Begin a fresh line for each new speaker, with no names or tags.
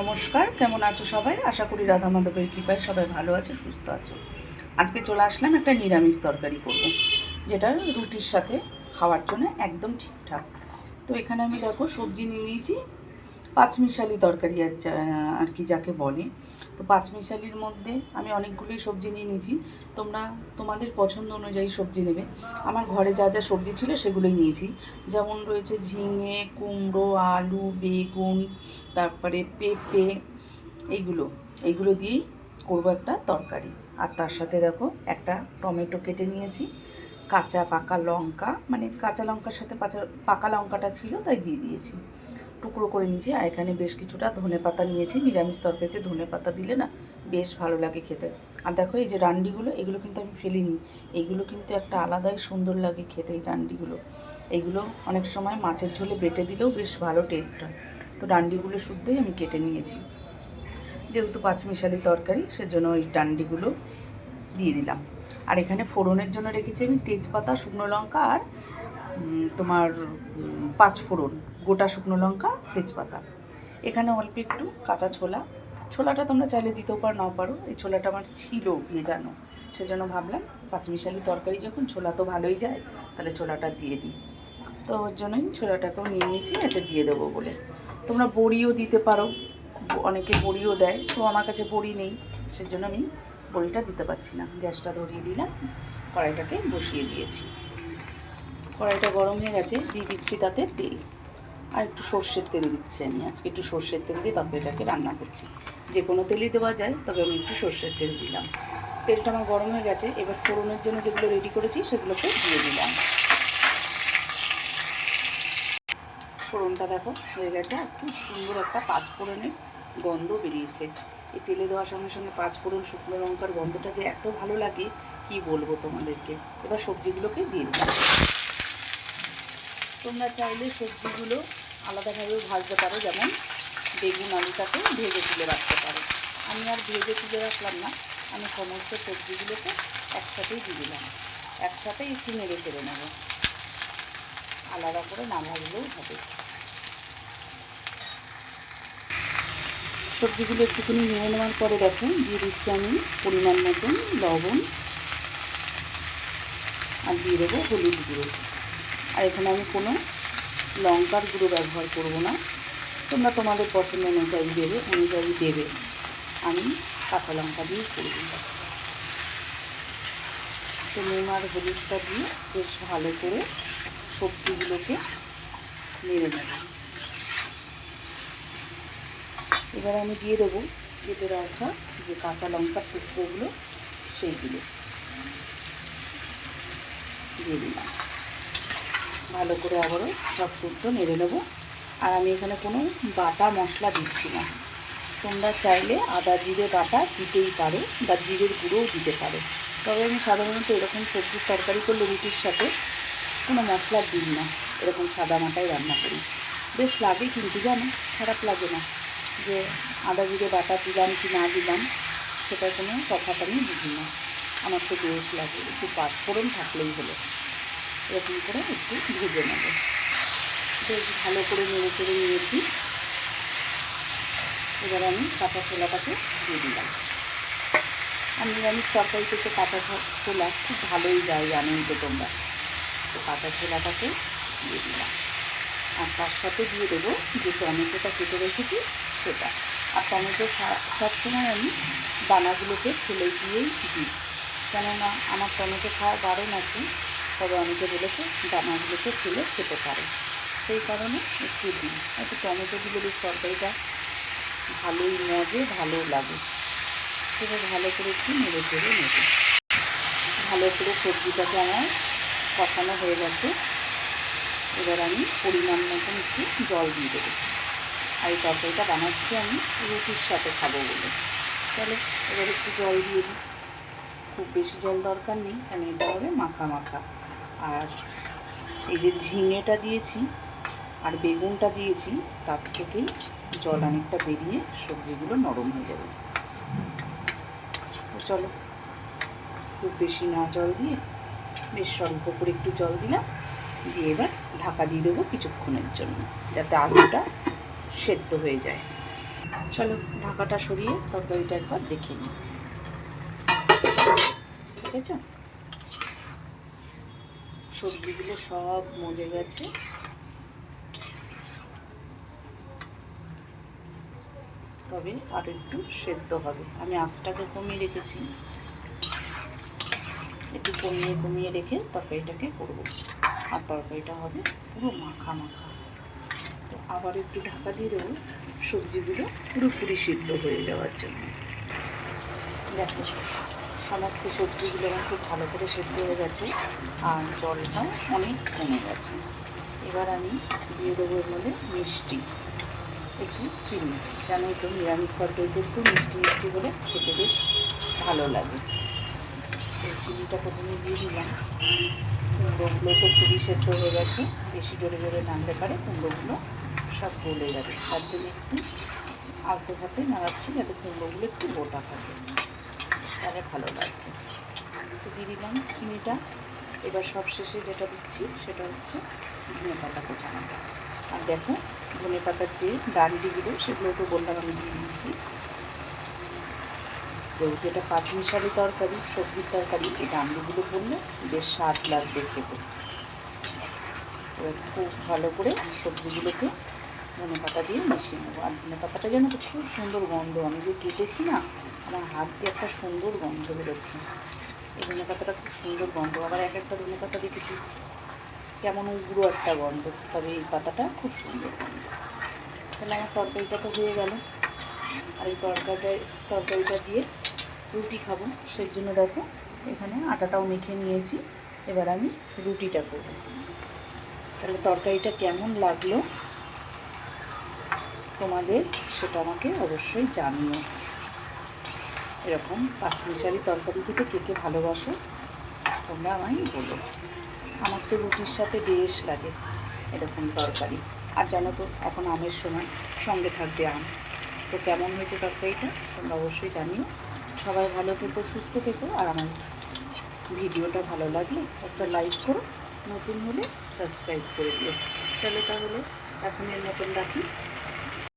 নমস্কার, কেমন আছো সবাই? আশা করি রাধা মাধবের কৃপায় সবাই ভালো আছে, সুস্থ আছে। আজকে চলে আসলাম একটা নিরামিষ তরকারি করব, যেটা রুটির সাথে খাওয়ার জন্য একদম ঠিকঠাক। তো এখানে আমি দেখো সবজি নিয়ে নিয়েছি। পাঁচমিশালি তরকারি আর কি যাকে বলে। তো পাঁচমিশালির মধ্যে আমি অনেকগুলোই সবজি নিয়ে নিয়েছি। তোমরা তোমাদের পছন্দ অনুযায়ী সবজি নেবে। আমার ঘরে যা যা সবজি ছিল সেগুলোই নিয়েছি। যেমন রয়েছে ঝিঙে, কুমড়ো, আলু, বেগুন, তারপরে পেঁপে, এইগুলো এইগুলো দিয়েই করবো একটা তরকারি। আর তার সাথে দেখো একটা টমেটো কেটে নিয়েছি, কাঁচা পাকা লঙ্কা, মানে কাঁচা লঙ্কার সাথে পাকা লঙ্কাটা ছিল তাই দিয়ে দিয়েছি, টুকরো করে নিয়েছি। আর এখানে বেশ কিছুটা ধনেপাতা নিয়েছি। নিরামিষ তরকারিতে ধনেপাতা দিলে না বেশ ভালো লাগে খেতে। আর দেখো এই যে ডান্ডিগুলো, এগুলো কিন্তু আমি ফেলিনি। এইগুলো কিন্তু একটা আলাদাই সুন্দর লাগে খেতে এই ডান্ডিগুলো। এইগুলো অনেক সময় মাছের ঝোলে বেটে দিলেও বেশ ভালো টেস্ট হয়। তো ডান্ডিগুলো শুদ্ধই আমি কেটে নিয়েছি। যেহেতু পাঁচমিশালি তরকারি সেজন্য ওই ডান্ডিগুলো দিয়ে দিলাম। আর এখানে ফোড়নের জন্য রেখেছি আমি তেজপাতা, শুকনো লঙ্কা আর তোমার পাঁচ ফোড়ন, গোটা শুকনো লঙ্কা, তেজপাতা। এখানে অল্প একটু কাঁচা ছোলা, ছোলাটা তোমরা চাইলে দিতেও পারো নাও পারো। এই ছোলাটা আমার ছিল ভেজানো, সেজন্য ভাবলাম পাঁচমিশালি তরকারি যখন ছোলা তো ভালোই যায়, তাহলে ছোলাটা দিয়ে দিই। তো ওর জন্যই ছোলাটাকেও নিয়ে নিয়েছি, এতে দিয়ে দেবো বলে। তোমরা বড়িও দিতে পারো, অনেকে বড়িও দেয়। তো আমার কাছে বড়ি নেই, সেজন্য আমি বড়িটা দিতে পারছি না। গ্যাসটা ধরিয়ে দিলাম, কড়াইটাকে বসিয়ে দিয়েছি। কড়াইটা গরম হয়ে গেছে, দিয়ে দিচ্ছি তাতে তেল। আর একটু সর্ষের তেল দিচ্ছি আমি। আজকে একটু সর্ষের তেল দিয়ে তরকারিটাকে রান্না করছি। যে কোনো তেলই দেওয়া যায়, তবে আমি একটু সর্ষের তেল দিলাম। তেলটা আমার গরম হয়ে গেছে, এবার ফোড়নের জন্য যেগুলো রেডি করেছি সেগুলোকে দিয়ে দিলাম। ফোড়নটা দেখো হয়ে গেছে, আর খুব সুন্দর একটা পাঁচফোড়নের গন্ধ বেরিয়েছে। এই তেলে দেওয়ার সঙ্গে সঙ্গে পাঁচফোড়ন, শুকনো লঙ্কার গন্ধটা যে এত ভালো লাগে কি বলবো তোমাদেরকে। এবার সবজিগুলোকে দিয়ে দিলাম। তোমরা চাইলে সবজিগুলো আলাদাভাবেও ভাজতে পারো, যেমন বেগুন আলুটাকে ভেজে তুলে রাখতে পারো। আমি আর ভেজে তুলে রাখলাম না, আমি সমস্ত সবজিগুলোকে একসাথেই দিয়ে দিলাম। একসাথেই একটু নেড়ে চেড়ে নেবো, আলাদা করে না ভাজলেও হবে। সবজিগুলো একটুখানি নেড়ে নেওয়ার পরে দেখো দিয়ে দিচ্ছি আমি পরিমাণ মতন লবণ, আর দিয়ে দেবো হলুদ গুঁড়ো। আর এখানে আমি কোনো লঙ্কার গুঁড়ো ব্যবহার করব না, তোমরা তোমাদের পছন্দ অনুযায়ী দেবে। আমি কাঁচা লঙ্কা দিয়ে করব। তো নুন আর হলুদটা দিয়ে বেশ ভালো করে সবজিগুলোকে নেড়ে নেব। এবার আমি দিয়ে দেবো কেটে রাখা যে কাঁচা লঙ্কার টুকরোগুলো, সেইগুলো দিয়ে দিলাম। ভালো করে আবারও সব টুকরো নেড়ে নেবো। আর আমি এখানে কোনো বাটা মশলা দিচ্ছি না। তোমরা চাইলে আদা জিরে বাটা দিতেই পারো, বা জিরের গুঁড়োও দিতে পারো। তবে আমি সাধারণত এরকম সবজির তরকারি করলে রুটির সাথে কোনো মশলা দিই না, এরকম সাদা মাটাই রান্না করি। বেশ লাগে কিন্তু জানো, খারাপ লাগে না যে আদা জিরে বাটা দিলাম কি না দিলাম, সেটা কোনো তফাৎ আমি বুঝি না। আমার তো বেশ লাগে, একটু পাঁচফোড়ন থাকলেই হলো। এরকম করে একটু ভেজে নেব। বেশ ভালো করে নেড়ে চেড়ে নিয়েছি। এবার আমি কাঁচা ছোলাটাকে দিয়ে দিলাম। আর নিরামিষ তরকারিতে তো কাঁচা ছোলা খুব ভালোই যায়, জানোই তো তোমরা। তো কাঁচা ছোলাটাকে দিয়ে দিলাম। আর তার সাথে দিয়ে দেবো যে টমেটোটা কেটে রেখেছি সেটা। আর টমেটো সবসময় আমি দানাগুলোকে ফেলে দিয়েই দিই, কেননা আমার টমেটো খাওয়া বারণ আছে। তবে অনেকে বলেছে দানাগুলোকে ফেলে খেতে পারে, সেই কারণে একটু দিই। একটু টমেটো দিলে বেশ তরকারিটা ভালোই মজে, ভালো লাগে। সেটা ভালো করে একটু নেড়ে চেড়ে নেব। ভালো করে সবজিটাকে আমার কষানো হয়ে গেছে। এবার আমি পরিমাণ মতন একটু জল দিয়ে দেবো। আর এই তরকারিটা বানাচ্ছি আমি রুটির সাথে খাবো বলে। তাহলে এবার একটু জল দিয়ে দিই। খুব বেশি জল দরকার নেই, কারণ এটা হবে মাখা মাখা। আর এই যে ঝিঙেটা দিয়েছি আর বেগুনটা দিয়েছি, তার থেকেই জল অনেকটা বেরিয়ে সবজিগুলো নরম হয়ে যাবে। তো চলো, খুব বেশি না জল দিয়ে বেশ স্বল্প করে একটু জল দিলাম, দিয়ে এবার ঢাকা দিয়ে দেবো কিছুক্ষণের জন্য, যাতে আলুটা সেদ্ধ হয়ে যায়। চলো ঢাকাটা সরিয়ে তরকারিটা একবার দেখে নিই। ঠিক আছে, সবজিগুলো সব মজে গেছে। তবে আর একটু সেদ্ধ হবে। আমি আঁচটাকে কমিয়ে রেখেছি, একটু কমিয়ে রেখে তরকারিটাকে করব। আর তরকারিটা হবে পুরো মাখা মাখা। তো আবার একটু ঢাকা দিয়ে দেবো সবজিগুলো পুরোপুরি সিদ্ধ হয়ে যাওয়ার জন্য। দেখো সমস্ত সবজিগুলো আমার খুব ভালো করে সেদ্ধ হয়ে গেছে আর জলটাও অনেক কমে গেছে। এবার আমি দিয়ে দেবো এর মধ্যে মিষ্টি, একটু চিনি। জানোই তো নিরামিষ তরকারিতে একটু মিষ্টি মিষ্টি হলে খেতে বেশ ভালো লাগে। এই চিনিটা প্রথমে দিয়ে দিলাম। কুমড়োগুলো তো খুবই সেদ্ধ হয়ে গেছে, বেশি জোরে জোরে নাড়লে পারে কুমড়োগুলো সব গলে যাবে। তার জন্য একটু আলতো হাতে নাড়াচ্ছি যাতে কুমড়োগুলো একটু গোটা থাকে, তাহলে ভালো লাগবে। তো দিয়ে দিলাম চিনিটা। এবার সব শেষে যেটা দিচ্ছি সেটা হচ্ছে ধনে পাতা কোচানোটা। আর দেখো ধনে পাতার যে ডান্ডিগুলো সেগুলো তো বললাম আমি দিয়ে দিচ্ছি। যেহেতু এটা পাঁচমিশালি তরকারি, সবজির তরকারি, এই ডান্ডিগুলো পড়লে বেশ স্বাদ লাগবে খেতে। এবার খুব ভালো করে সবজিগুলোকে ধনে পাতা দিয়ে মিশিয়ে নেবো। আর ধনে পাতাটা যেন খুব সুন্দর গন্ধ, আমি যে কেটেছি না আমার হাত দিয়ে একটা সুন্দর গন্ধ বেরোচ্ছে। এই ধনে পাতাটা খুব সুন্দর গন্ধ। আবার এক একটা ধনে পাতা দেখেছি কেমন গুঁড়ো একটা গন্ধ, তবে এই পাতাটা খুব সুন্দর গন্ধ। তাহলে আমার তরকারিটা তো হয়ে গেল। আর এই তরকারিটা দিয়ে রুটি খাবো, সেই জন্য দেখো এখানে আটাটাও মেখে নিয়েছি। এবার আমি রুটিটা করব। তাহলে তরকারিটা কেমন লাগলো তোমাদের সেটা আমাকে অবশ্যই জানিও। এরকম পাঁচমিশালি তরকারি খেতে কে কে ভালোবাসো তোমরা আমায় বলো। আমার তো রুটির সাথে বেশ লাগে এরকম তরকারি। আর জানো তো এখন আমের সময়, সঙ্গে থাকবে আম। তো কেমন হয়েছে তরকারিটা তোমরা অবশ্যই জানিও। সবাই ভালো থেকো, সুস্থ থেকো। আর আমার ভিডিওটা ভালো লাগলে একটা লাইক করো, নতুন হলে সাবস্ক্রাইব করে দিও। চলো তাহলে এখন এর মতন রাখি।